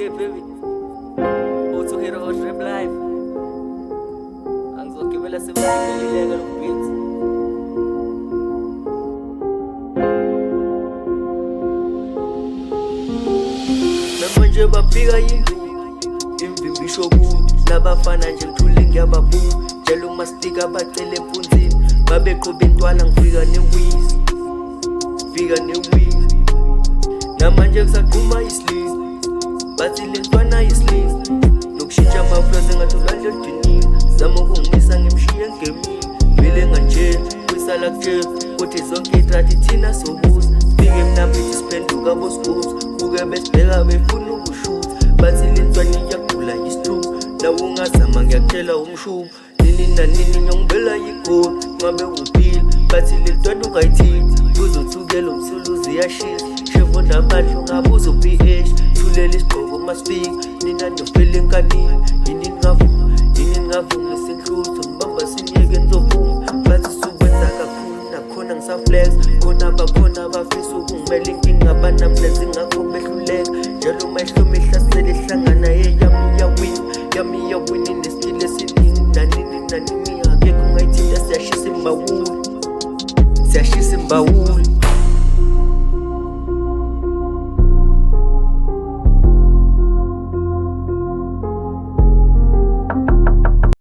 escape baby. Uthi uhero rap life. Angizogibela sebelileka lo beat. Namanje bafika yindlu imvimbisho ku labafana nje ngithule ngiyababu tshela umastika bacele empunzini babeqhubha intwala ngifika newizi namanje kusaqhuma isleeve bathi lentwana isleeve nokushintsha amaflows engathula nje edinini zama ukungimisa ngimshiye ngemini vele nganje kwisala kuje kuthi zonke itrathi thina sobuza fike mina mbithi siphenduka bosigubs kuke besibheka befuna ukushutha bathi lentwana iyagula istrue la ungazama ngiyakutshela umshubo nini nanini ngiyongibela igoli ngabe uphila bathi lentwana ungayithini uzothukela umsuluzi yashisa shevo namandla ungabuza u-ph thulela isigqoko masifika nina nofela enkanini yini ningavumi senhlutho ngibamba sinyeke nizovuma bathi sukwenza kakhulu nakhona ngisaflex khona abakhona abafisa ukungimela inkinga abanamlenzi ngakho behluleka njalo mehlo mehlasele ehlangana yami iyawini nesitile esiningi nanini akekho ungayithinta siyashisa imbawula